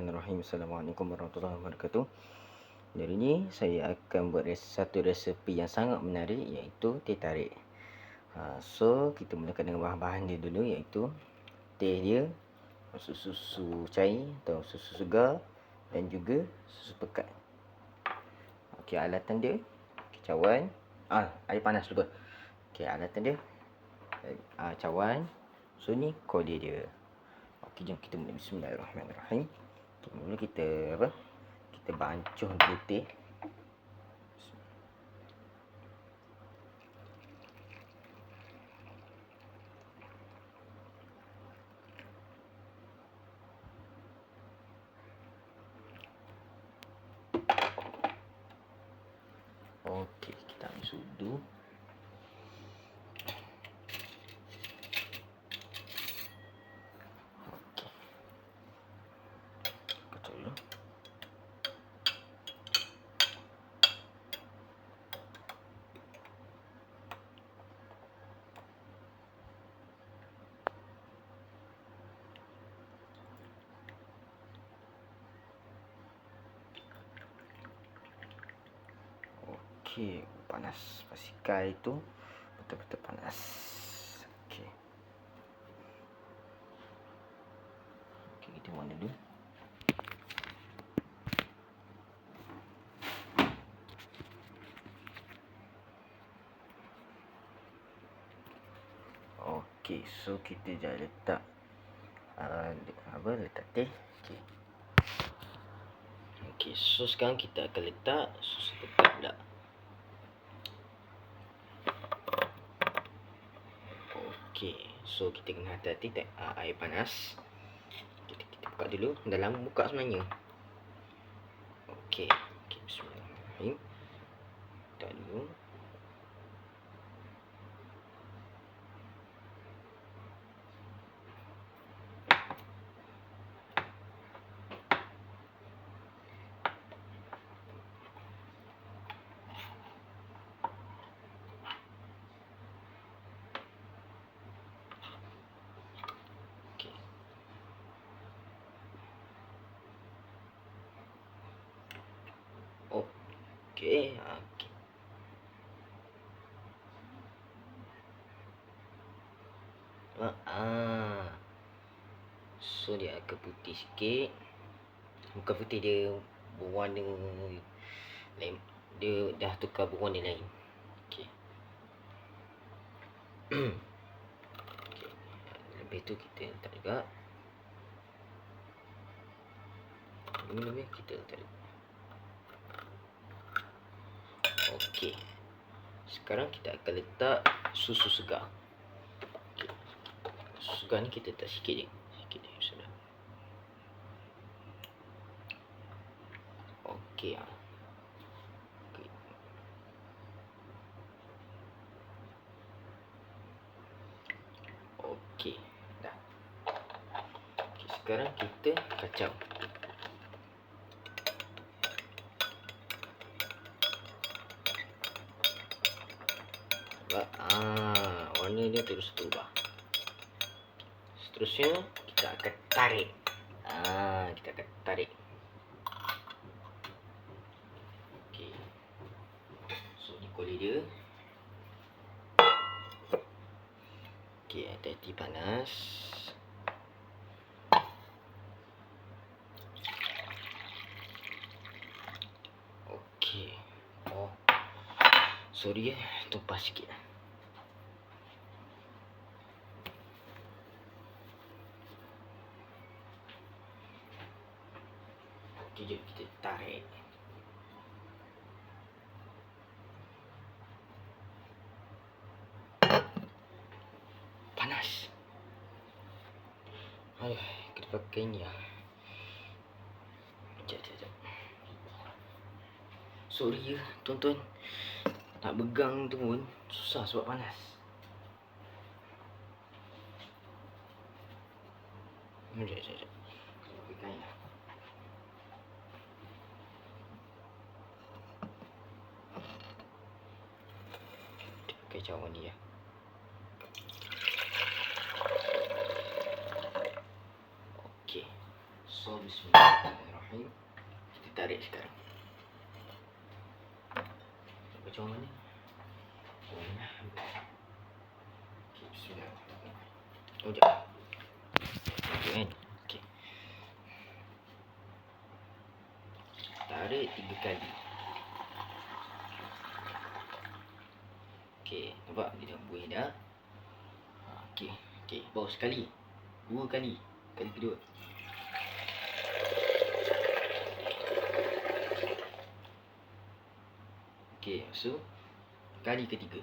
Bismillahirrahmanirrahim. Assalamualaikum warahmatullahi wabarakatuh. Hari ini saya akan buat satu resepi yang sangat menarik, iaitu teh tarik. So kita mulakan dengan bahan-bahan dia dulu, iaitu teh dia, susu cair atau susu segar, dan juga susu pekat. Okey, alatan dia cawan, air panas dulu. Okey, alatan dia cawan. So ni kodi dia. Okey, jom kita mula. Bismillahirrahmanirrahim. Okay, mula kita kita bancuh dulu teh. Okey, kita ambil sudu. Okey, kocok dulu. Okey, panas. Pastikan itu betul-betul panas. Okey. Okey, kita buang dulu. Okey, so kita dah letak letak teh. Okey. Okey, so sekarang kita akan letak susu pekat pula. Okey, so kita kena hati-hati air panas. Kita buka dulu. Dah lama buka sebenarnya. Okey, bismillahirrahmanirrahim. Buka dulu. Okey. So dia agak putih sikit. Bukan putih, dia berwarna lain. Dia dah tukar berwarna lain. Okey. Okey. Lebih tu kita letak juga. Lebih kita letak juga. Okey. Sekarang kita akan letak susu segar. Okey. Susu segar ni kita letak sikit je. Sudah. Okey. Okey. Dah. Okey, sekarang kita kacau. Warna dia terus berubah. Seterusnya kita akan tarik. Kita akan tarik. Okey. So ni kulit dia. Okey, hati-hati panas. Okey. Sorry tumpah sikit. Okey, jom kita tarik. Panas. Kena pakai ni lah. Sekejap. Sorry tuan-tuan. Nak pegang tu pun susah sebab panas. Sekejap. Pegang ya. Pakai cawan ni ya. Okey. So bismillah. Bismillahirrahmanirrahim. Kita tarik sekarang. Macam mana? Okay, bismillahirrahmanirrahim. Oh, jap. Okay, kan? Okay. Tarik 3 kali. Okay, nampak? Dia dah buih dah. Okay, okay. Bawa sekali. 2 kali. Kali kedua. Okay, so kali ketiga.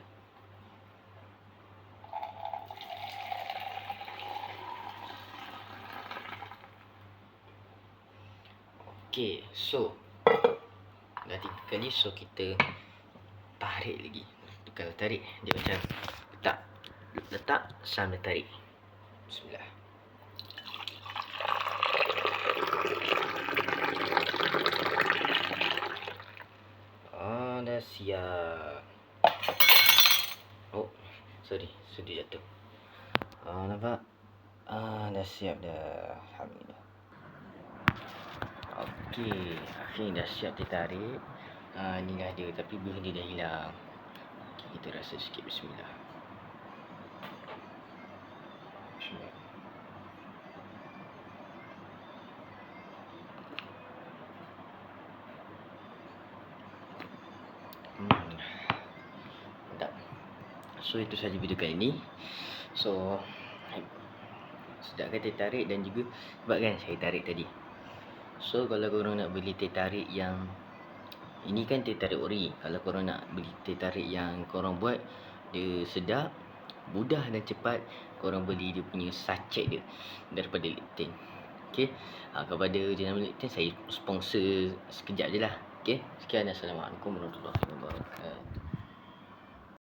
Okay, so dah 3 kali, so kita tarik lagi. Kalau tarik dia macam letak sambil tarik. Bismillah. Dah siap. Oh, sorry, sudah jatuh. Nampak? Dah siap dah. Alhamdulillah. Okey, akhirnya dah siap ditarik. Ni dah ada, tapi buih dia dah hilang. Okay, kita rasa sikit. Bismillah. Bismillah. Mantap. So itu saja video kali ini. So sedap kan teh tarik, dan juga sebab kan saya tarik tadi. So kalau korang nak beli teh tarik yang ini kan teh tarik ori. Kalau korang nak beli teh tarik yang korang buat dia sedap, mudah dan cepat, korang beli dia punya sachet dia daripada Lipton. Okey. Kepada jenama Lipton saya sponsor sekejap je lah. Okey. Sekian, assalamualaikum warahmatullahi wabarakatuh.